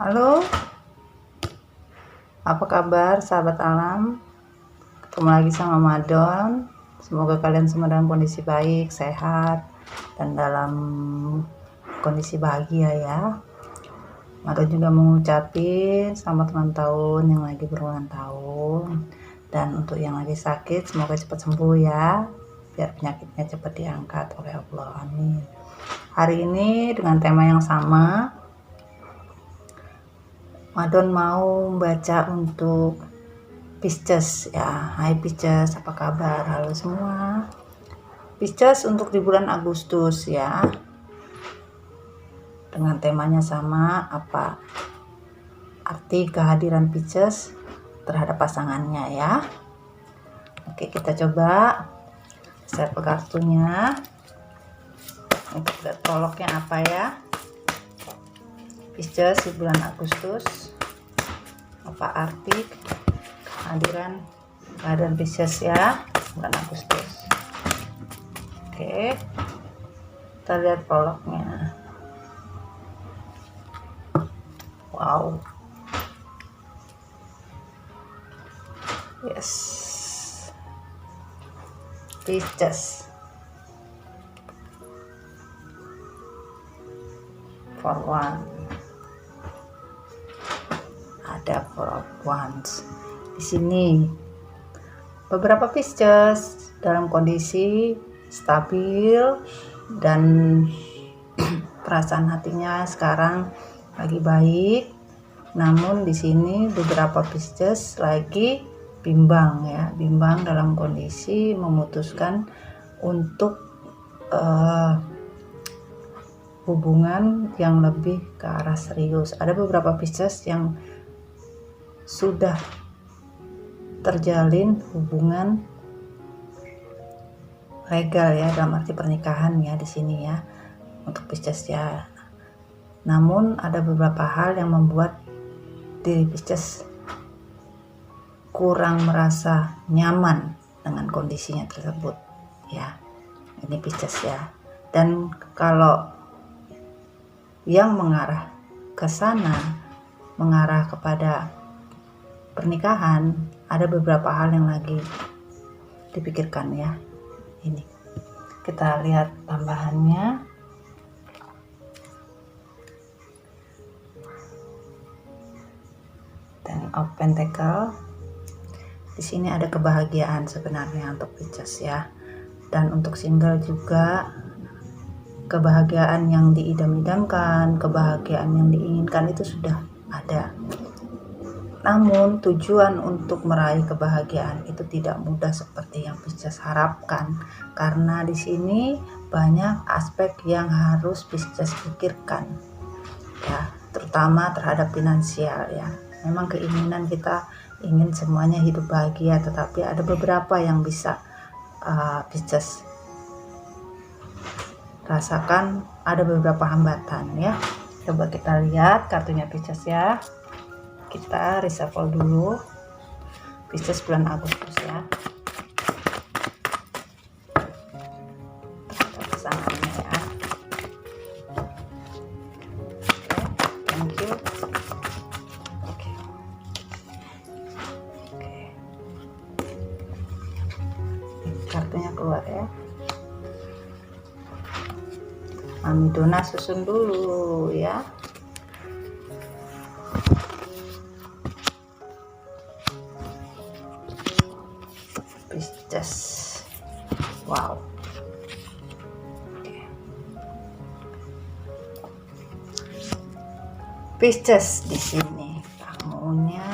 Halo, apa kabar sahabat alam? Ketemu lagi sama Madon. Semoga kalian semua dalam kondisi baik, sehat, dan dalam kondisi bahagia ya. Madon juga mengucapkan selamat ulang tahun yang lagi berulang tahun. Dan untuk yang lagi sakit, semoga cepat sembuh ya, biar penyakitnya cepat diangkat oleh Allah. Amin. Hari ini dengan tema yang sama, Madon mau baca untuk Pisces ya. Hai Pisces, apa kabar? Halo semua. Pisces untuk di bulan Agustus ya. Dengan temanya sama, apa arti kehadiran Pisces terhadap pasangannya ya. Oke, kita coba share kartunya. Untuk lihat prolognya apa ya. Pisces di bulan Agustus, apa arti kehadiran Pisces ya bulan Agustus. Oke, kita lihat prolognya. Wow, yes, Pisces for one. Ada for once di sini. Beberapa Pisces dalam kondisi stabil dan perasaan hatinya sekarang lagi baik. Namun di sini beberapa Pisces lagi bimbang ya, bimbang dalam kondisi memutuskan untuk hubungan yang lebih ke arah serius. Ada beberapa Pisces yang sudah terjalin hubungan legal ya, dalam arti pernikahan ya di sini ya untuk Pisces ya. Namun ada beberapa hal yang membuat diri Pisces kurang merasa nyaman dengan kondisinya tersebut ya. Ini Pisces ya. Dan kalau yang mengarah ke sana, mengarah kepada pernikahan, ada beberapa hal yang lagi dipikirkan ya. Ini kita lihat tambahannya. Ten of Pentacle. Di sini ada kebahagiaan sebenarnya untuk Pisces ya. Dan untuk single juga kebahagiaan yang diidam-idamkan, kebahagiaan yang diinginkan itu sudah ada. Namun tujuan untuk meraih kebahagiaan itu tidak mudah seperti yang Pisces harapkan, karena di sini banyak aspek yang harus Pisces pikirkan ya, terutama terhadap finansial ya. Memang keinginan kita ingin semuanya hidup bahagia, tetapi ada beberapa yang bisa Pisces rasakan, ada beberapa hambatan ya. Coba kita lihat kartunya Pisces ya. Kita reshuffle dulu Pisces bulan Agustus ya. Pasangannya ya. Oke, thank you. Oke. Kartunya keluar ya. Mami Dona susun dulu ya. Pisces, wow. Okay. Pisces di sini tamunya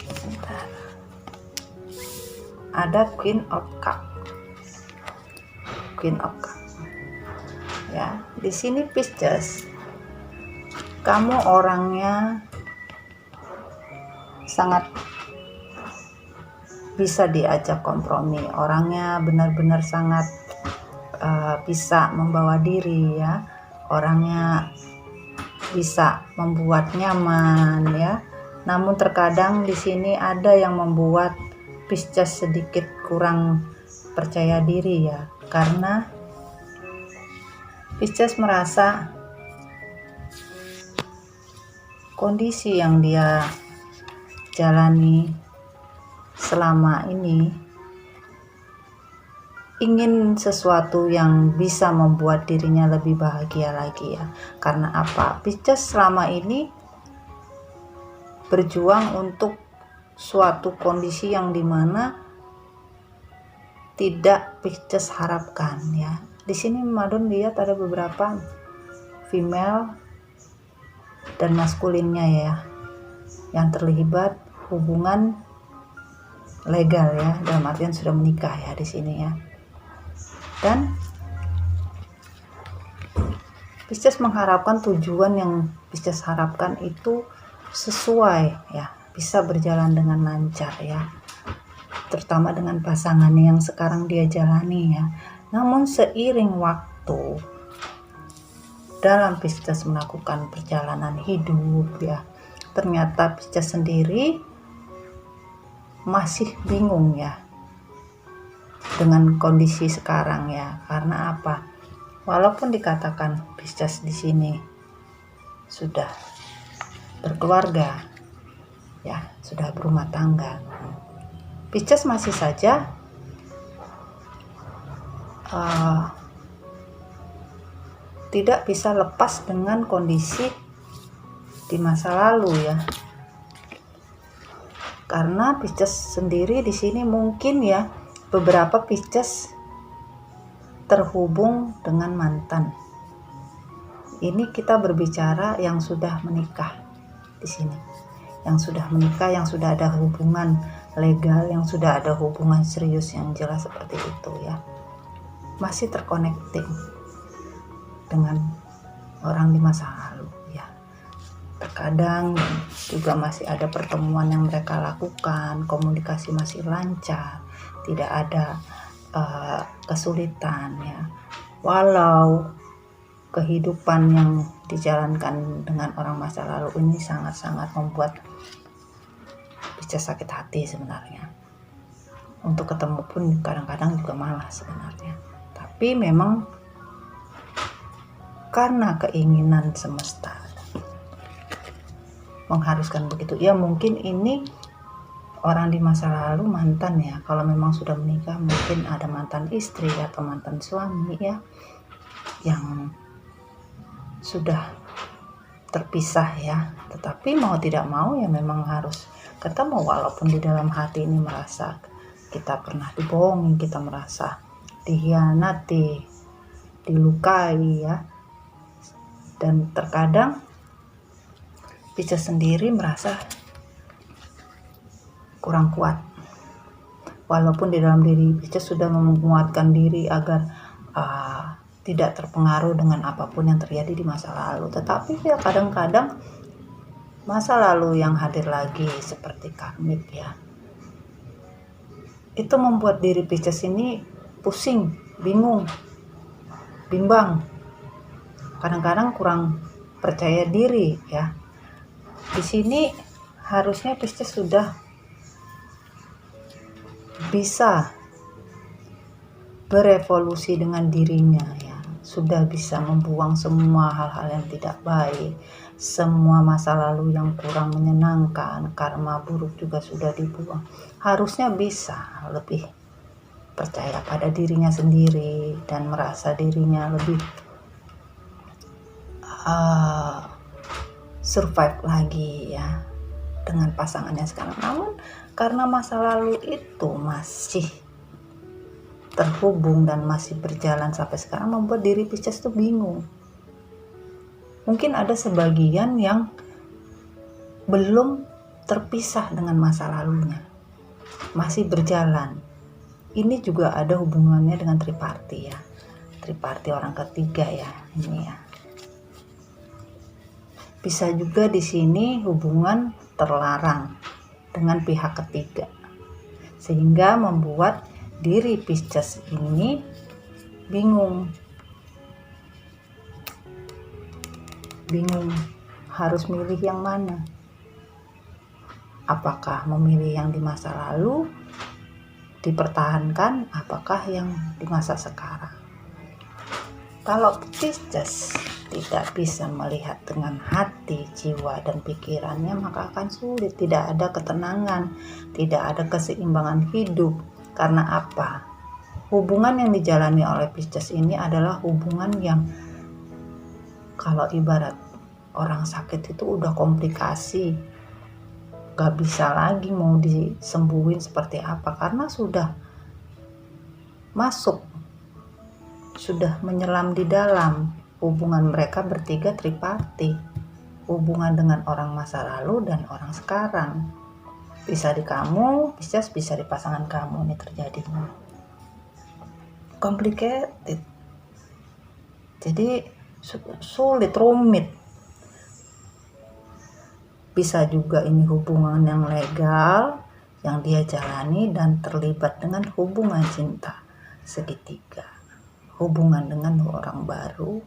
sebentar. Ada Queen of Cup. Queen of Cup. Ya, di sini Pisces, kamu orangnya sangat bisa diajak kompromi, orangnya benar-benar sangat bisa membawa diri ya, orangnya bisa membuat nyaman ya. Namun terkadang di sini ada yang membuat Pisces sedikit kurang percaya diri ya, karena Pisces merasa kondisi yang dia jalani selama ini ingin sesuatu yang bisa membuat dirinya lebih bahagia lagi ya. Karena apa? Pisces selama ini berjuang untuk suatu kondisi yang dimana tidak Pisces harapkan ya. Di sini Madon lihat ada beberapa female dan maskulinnya ya, yang terlibat hubungan legal ya, dalam artian sudah menikah ya di sini ya. Dan Pisces mengharapkan tujuan yang Pisces harapkan itu sesuai ya, bisa berjalan dengan lancar ya, terutama dengan pasangannya yang sekarang dia jalani ya. Namun seiring waktu dalam Pisces melakukan perjalanan hidup ya, ternyata Pisces sendiri masih bingung ya dengan kondisi sekarang ya. Karena apa? Walaupun dikatakan Pisces di sini sudah berkeluarga ya, sudah berumah tangga, Pisces masih saja tidak bisa lepas dengan kondisi di masa lalu ya. Karena Pisces sendiri di sini mungkin ya, beberapa Pisces terhubung dengan mantan. Ini kita berbicara yang sudah menikah di sini, yang sudah menikah, yang sudah ada hubungan legal, yang sudah ada hubungan serius yang jelas seperti itu ya. Masih terconnecting dengan orang di masa lalu ya. Terkadang juga masih ada pertemuan yang mereka lakukan, komunikasi masih lancar, tidak ada kesulitan ya. Walau kehidupan yang dijalankan dengan orang masa lalu ini sangat-sangat membuat Pisces sakit hati sebenarnya. Untuk ketemu pun kadang-kadang juga malas sebenarnya. Tapi memang karena keinginan semesta mengharuskan begitu. Ya mungkin ini orang di masa lalu mantan ya. Kalau memang sudah menikah mungkin ada mantan istri atau mantan suami ya, yang sudah terpisah ya. Tetapi mau tidak mau ya memang harus ketemu, walaupun di dalam hati ini merasa kita pernah dibohongi, kita merasa dikhianati, dilukai ya. Dan terkadang Pisces sendiri merasa kurang kuat, walaupun di dalam diri Pisces sudah menguatkan diri agar tidak terpengaruh dengan apapun yang terjadi di masa lalu. Tetapi ya kadang-kadang masa lalu yang hadir lagi seperti karmik ya, itu membuat diri Pisces ini pusing, bingung, bimbang, kadang-kadang kurang percaya diri ya. Di sini harusnya Pisces sudah bisa berevolusi dengan dirinya ya, sudah bisa membuang semua hal-hal yang tidak baik, semua masa lalu yang kurang menyenangkan, karma buruk juga sudah dibuang. Harusnya bisa lebih percaya pada dirinya sendiri dan merasa dirinya lebih survive lagi ya dengan pasangannya sekarang. Namun karena masa lalu itu masih terhubung dan masih berjalan sampai sekarang, membuat diri Pisces tuh bingung. Mungkin ada sebagian yang belum terpisah dengan masa lalunya, masih berjalan. Ini juga ada hubungannya dengan triparti ya, triparti orang ketiga ya ini ya. Bisa juga di sini hubungan terlarang dengan pihak ketiga, sehingga membuat diri Pisces ini bingung harus milih yang mana. Apakah memilih yang di masa lalu dipertahankan, apakah yang di masa sekarang. Kalau Pisces tidak bisa melihat dengan hati, jiwa, dan pikirannya, maka akan sulit. Tidak ada ketenangan, tidak ada keseimbangan hidup. Karena apa? Hubungan yang dijalani oleh Pisces ini adalah hubungan yang kalau ibarat orang sakit itu udah komplikasi, gak bisa lagi mau disembuhin seperti apa, karena sudah masuk, sudah menyelam di dalam. Hubungan mereka bertiga tripati, hubungan dengan orang masa lalu dan orang sekarang. Bisa di kamu, bisa di pasangan kamu. Ini terjadinya complicated, jadi sulit, rumit. Bisa juga ini hubungan yang legal yang dia jalani dan terlibat dengan hubungan cinta segitiga, hubungan dengan orang baru,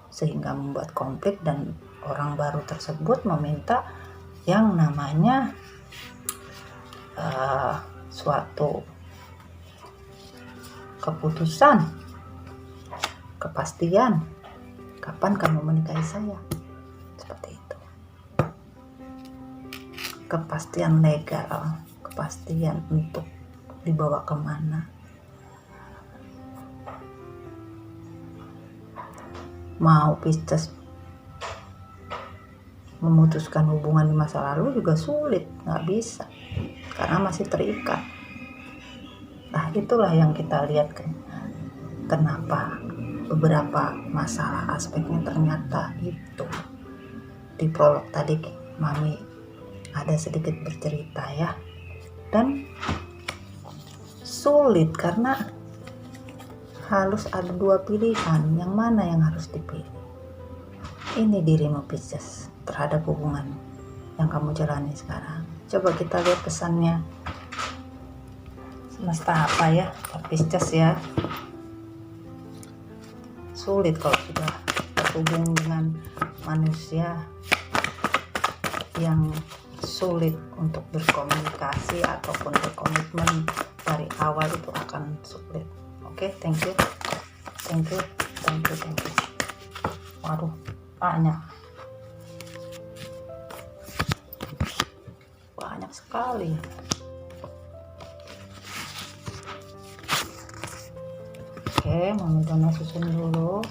sehingga membuat konflik, dan orang baru tersebut meminta yang namanya suatu keputusan, kepastian, kapan kamu menikahi saya, seperti itu. Kepastian legal, kepastian untuk dibawa kemana. Mau Pisces memutuskan hubungan di masa lalu juga sulit, nggak bisa, karena masih terikat. Nah, itulah yang kita lihat kenapa beberapa masalah aspeknya ternyata itu. Di prolog tadi Mami ada sedikit bercerita ya, dan sulit karena harus ada dua pilihan, yang mana yang harus dipilih. Ini dirimu Pisces terhadap hubungan yang kamu jalani sekarang. Coba kita lihat pesannya semesta apa ya, Pisces ya. Sulit kalau sudah berhubung dengan manusia yang sulit untuk berkomunikasi ataupun berkomitmen dari awal, itu akan sulit. Oke, thank you. Waduh, banyak sekali. Oke, Mami Dona susun dulu.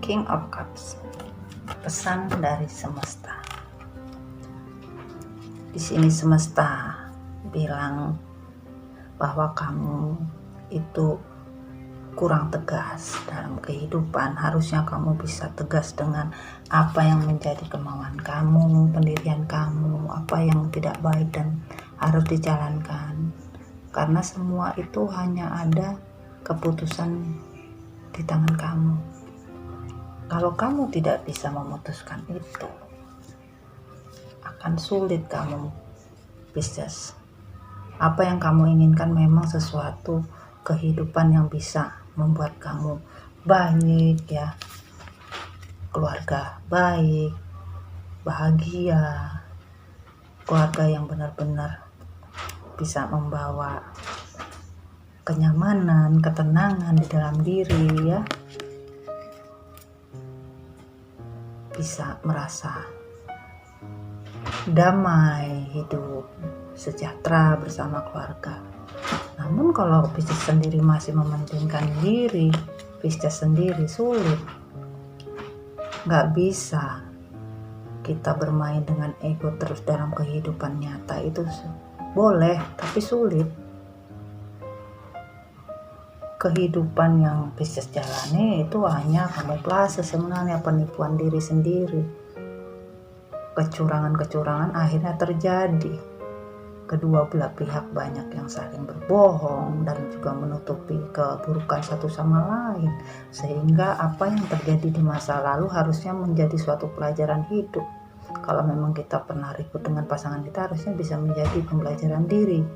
King of Cups, pesan dari semesta. Di sini semesta bilang bahwa kamu itu kurang tegas dalam kehidupan. Harusnya kamu bisa tegas dengan apa yang menjadi kemauan kamu, pendirian kamu, apa yang tidak baik dan harus dijalankan. Karena semua itu hanya ada keputusan di tangan kamu. Kalau kamu tidak bisa memutuskan itu, akan sulit kamu Pisces. Apa yang kamu inginkan memang sesuatu kehidupan yang bisa membuat kamu baik ya, keluarga baik, bahagia, keluarga yang benar-benar bisa membawa kenyamanan, ketenangan di dalam diri ya, bisa merasa damai, hidup sejahtera bersama keluarga. Namun kalau Pisces sendiri masih mementingkan diri, Pisces sendiri sulit. Nggak bisa kita bermain dengan ego terus dalam kehidupan nyata. Itu boleh, tapi sulit. Kehidupan yang Pisces jalani itu hanya kamuflase sebenarnya, penipuan diri sendiri. Kecurangan-kecurangan akhirnya terjadi. Kedua belah pihak banyak yang saling berbohong dan juga menutupi keburukan satu sama lain. Sehingga apa yang terjadi di masa lalu harusnya menjadi suatu pelajaran hidup. Kalau memang kita pernah ribut dengan pasangan kita, harusnya bisa menjadi pembelajaran diri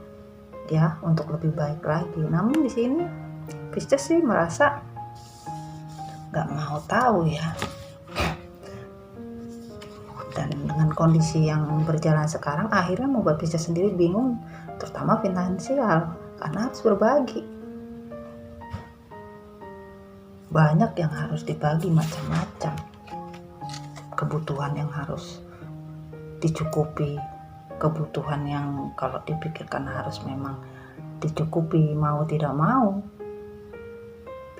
ya, untuk lebih baik lagi. Namun di sini Pisces sih merasa nggak mau tahu ya. Dan dengan kondisi yang berjalan sekarang, akhirnya membuat Pisces sendiri bingung, terutama finansial, karena harus berbagi. Banyak yang harus dibagi, macam-macam kebutuhan yang harus dicukupi, kebutuhan yang kalau dipikirkan harus memang dicukupi, mau tidak mau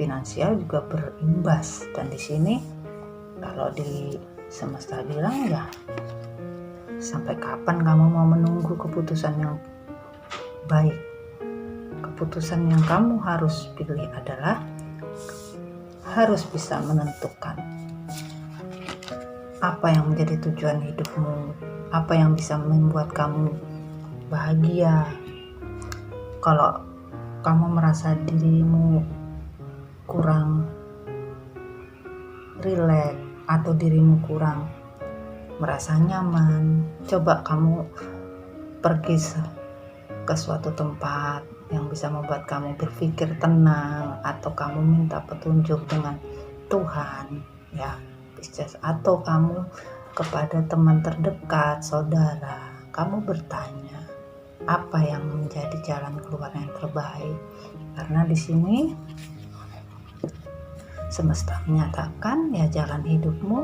finansial juga berimbas. Dan di sini kalau di semesta bilang ya, sampai kapan kamu mau menunggu keputusan yang baik? Keputusan yang kamu harus pilih adalah harus bisa menentukan apa yang menjadi tujuan hidupmu, apa yang bisa membuat kamu bahagia. Kalau kamu merasa dirimu kurang rileks atau dirimu kurang merasa nyaman, coba kamu pergi ke suatu tempat yang bisa membuat kamu berpikir tenang, atau kamu minta petunjuk dengan Tuhan ya Pisces, atau kamu kepada teman terdekat, saudara, kamu bertanya apa yang menjadi jalan keluar yang terbaik. Karena di sini semesta menyatakan ya, jalan hidupmu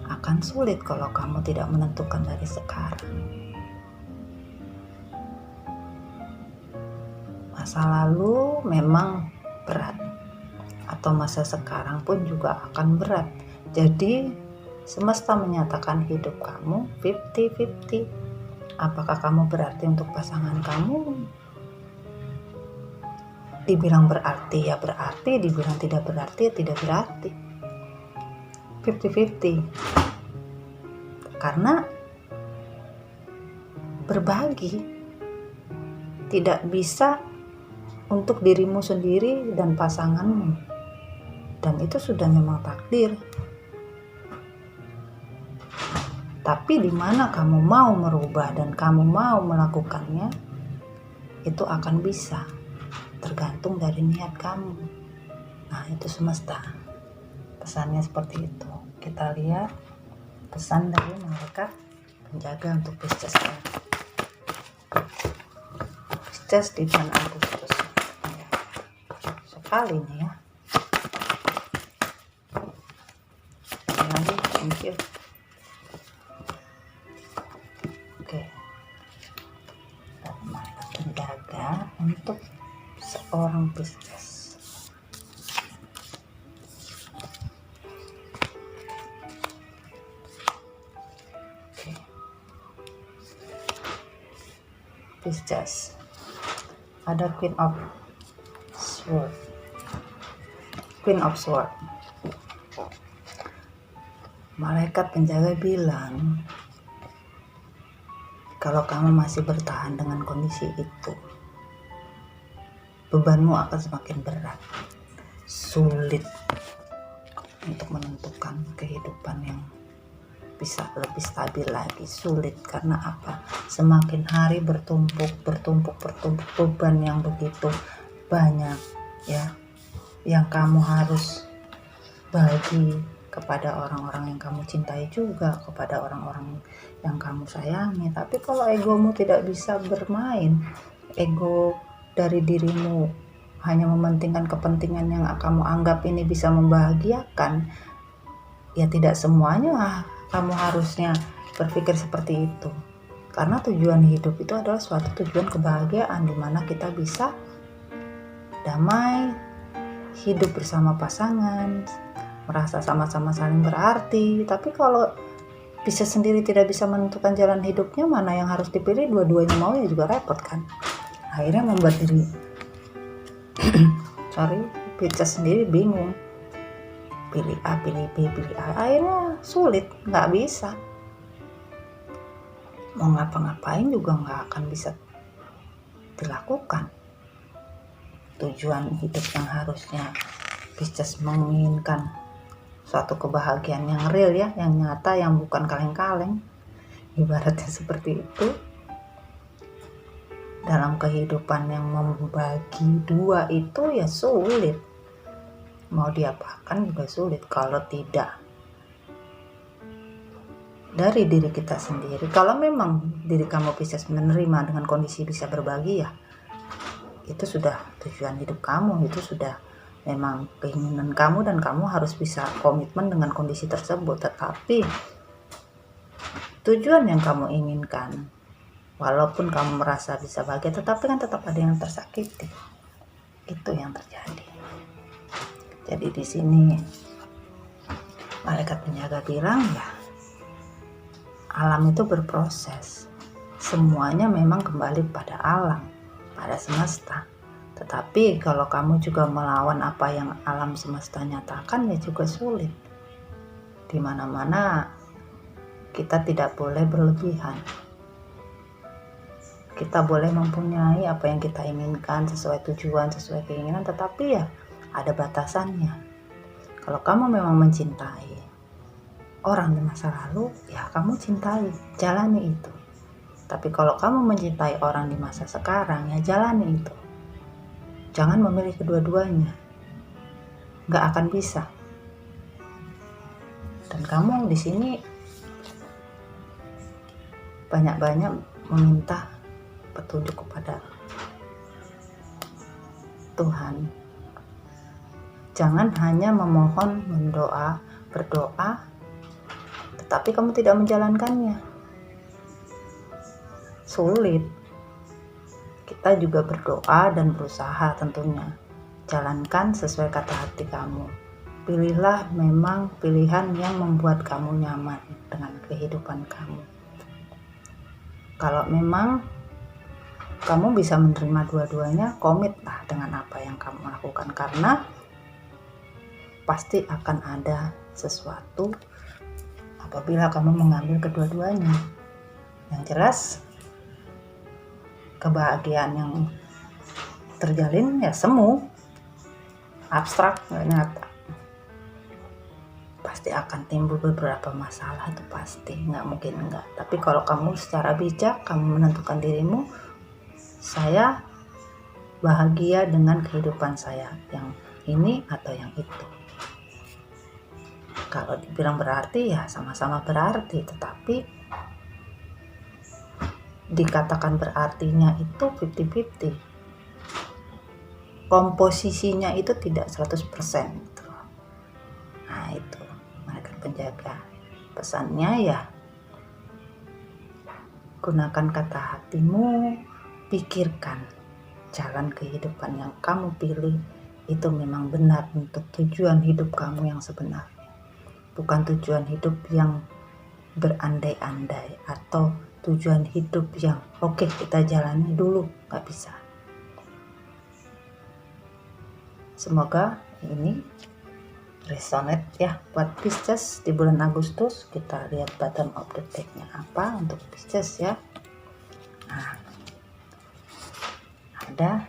akan sulit kalau kamu tidak menentukan dari sekarang. Masa lalu memang berat, atau masa sekarang pun juga akan berat. Jadi semesta menyatakan hidup kamu 50-50. Apakah kamu berarti untuk pasangan kamu? Dibilang berarti ya berarti, dibilang tidak berarti ya tidak berarti. 50-50. Karena berbagi tidak bisa untuk dirimu sendiri dan pasanganmu, dan itu sudah memang takdir. Tapi di mana kamu mau merubah dan kamu mau melakukannya, itu akan bisa, tergantung dari niat kamu. Nah, itu semesta pesannya seperti itu. Kita lihat pesan dari malaikat penjaga untuk Pisces. Pisces di bulan Agustus ya, sekali nih ya. Lagi, thank you. Oke, malaikat penjaga untuk seorang Pisces. Oke, Pisces, ada Queen of Swords. Queen of Swords. Malaikat penjaga bilang, kalau kamu masih bertahan dengan kondisi itu, bebanmu akan semakin berat, sulit untuk menentukan kehidupan yang bisa lebih stabil lagi. Sulit karena apa? Semakin hari bertumpuk beban yang begitu banyak ya, yang kamu harus bagi kepada orang-orang yang kamu cintai, juga kepada orang-orang yang kamu sayangi. Tapi kalau egomu tidak bisa bermain, ego dari dirimu hanya mementingkan kepentingan yang kamu anggap ini bisa membahagiakan, ya tidak semuanya kamu harusnya berpikir seperti itu. Karena tujuan hidup itu adalah suatu tujuan kebahagiaan, di mana kita bisa damai, hidup bersama pasangan, merasa sama-sama saling berarti. Tapi kalau bisa sendiri tidak bisa menentukan jalan hidupnya, mana yang harus dipilih, dua-duanya mau ya juga repot kan. Akhirnya membuat diri Pisces sendiri bingung, pilih A, pilih B, pilih A. Akhirnya sulit, nggak bisa. Mau ngapa-ngapain juga nggak akan bisa dilakukan. Tujuan hidup yang harusnya Pisces menginginkan suatu kebahagiaan yang real ya, yang nyata, yang bukan kaleng-kaleng, ibaratnya seperti itu. Dalam kehidupan yang membagi dua itu ya sulit. mau diapakan juga sulit kalau tidak dari diri kita sendiri. Kalau memang diri kamu Pisces menerima dengan kondisi bisa berbagi, ya itu sudah tujuan hidup kamu, itu sudah memang keinginan kamu dan kamu harus bisa komitmen dengan kondisi tersebut. Tetapi tujuan yang kamu inginkan, walaupun kamu merasa bisa bahagia, tetapi kan tetap ada yang tersakiti. Itu yang terjadi. Jadi di sini malaikat penjaga bilang, ya alam itu berproses. Semuanya memang kembali pada alam, pada semesta. Tetapi kalau kamu juga melawan apa yang alam semesta nyatakan, ya juga sulit. Di mana-mana kita tidak boleh berlebihan. Kita boleh mempunyai apa yang kita inginkan sesuai tujuan, sesuai keinginan, tetapi ya ada batasannya. Kalau kamu memang mencintai orang di masa lalu, ya kamu cintai, jalani itu. Tapi kalau kamu mencintai orang di masa sekarang, ya jalani itu. Jangan memilih kedua-duanya, nggak akan bisa. Dan kamu di sini banyak-banyak meminta petunjuk kepada Tuhan. Jangan hanya memohon, berdoa, tetapi kamu tidak menjalankannya. Sulit. Kita juga berdoa dan berusaha tentunya. Jalankan sesuai kata hati kamu. Pilihlah memang pilihan yang membuat kamu nyaman dengan kehidupan kamu. Kalau memang kamu bisa menerima dua-duanya, komitlah dengan apa yang kamu lakukan, karena pasti akan ada sesuatu apabila kamu mengambil kedua-duanya. Yang jelas kebahagiaan yang terjalin ya semu, abstrak, nggak nyata. Pasti akan timbul beberapa masalah, itu pasti, nggak mungkin enggak. Tapi kalau kamu secara bijak, kamu menentukan dirimu, saya bahagia dengan kehidupan saya yang ini atau yang itu. Kalau dibilang berarti, ya sama-sama berarti, tetapi dikatakan berartinya itu 50-50. Komposisinya itu tidak 100% gitu. Nah itu malaikat penjaga. Pesannya ya, gunakan kata hatimu, pikirkan jalan kehidupan yang kamu pilih itu memang benar untuk tujuan hidup kamu yang sebenarnya. Bukan tujuan hidup yang berandai-andai atau tujuan hidup yang oke, kita jalani dulu, nggak bisa. Semoga ini resonate ya buat Pisces di bulan Agustus. Kita lihat bottom of the deck-nya apa untuk Pisces ya. Nah, ada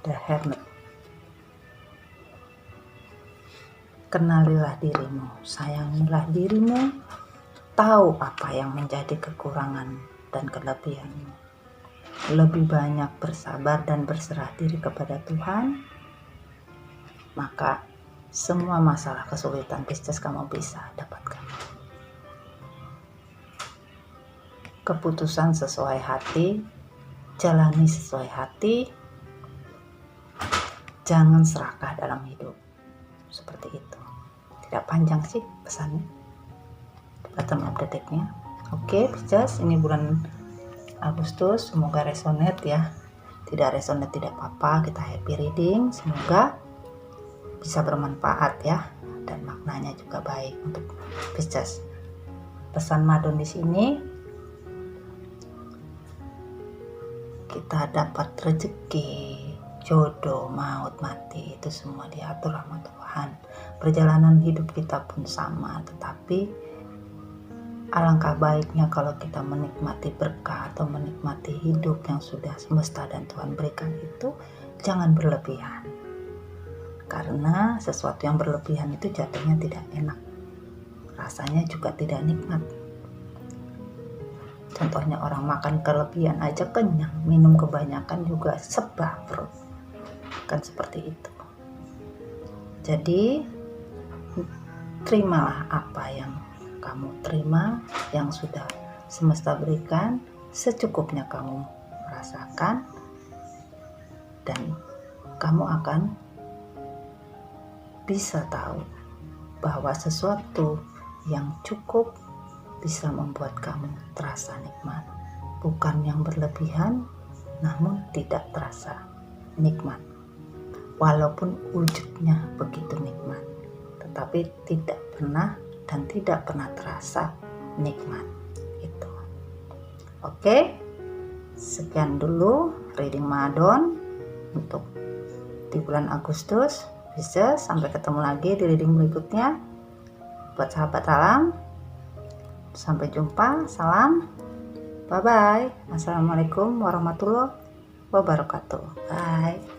The Hermit. Kenalilah dirimu, sayangilah dirimu, tahu apa yang menjadi kekurangan dan kelebihanmu. Lebih banyak bersabar dan berserah diri kepada Tuhan, maka semua masalah kesulitan Pisces kamu bisa dapatkan. Keputusan sesuai hati, jalani sesuai hati, jangan serakah dalam hidup. Seperti itu. Tidak panjang sih pesannya, bottom of the deck-nya. Oke, Pisces, ini bulan Agustus, semoga resonate ya. Tidak resonate tidak apa-apa, kita happy reading. Semoga bisa bermanfaat ya, dan maknanya juga baik untuk Pisces. Pesan Madon di sini, kita dapat rezeki, jodoh, maut, mati, itu semua diatur sama Tuhan. Perjalanan hidup kita pun sama, tetapi alangkah baiknya kalau kita menikmati berkah atau menikmati hidup yang sudah semesta dan Tuhan berikan itu, jangan berlebihan. Karena sesuatu yang berlebihan itu jatuhnya tidak enak, rasanya juga tidak nikmat. Contohnya orang makan kelebihan aja kenyang, minum kebanyakan juga sebah perut, kan seperti itu. Jadi terimalah apa yang kamu terima, yang sudah semesta berikan, secukupnya kamu merasakan, dan kamu akan bisa tahu bahwa sesuatu yang cukup bisa membuat kamu terasa nikmat, bukan yang berlebihan namun tidak terasa nikmat, walaupun wujudnya begitu nikmat, tetapi tidak pernah dan tidak pernah terasa nikmat itu. Oke, sekian dulu reading Madon untuk di bulan Agustus. Bisa sampai ketemu lagi di reading berikutnya. Buat sahabat alam, sampai jumpa, salam, bye bye. Assalamualaikum warahmatullahi wabarakatuh. Bye.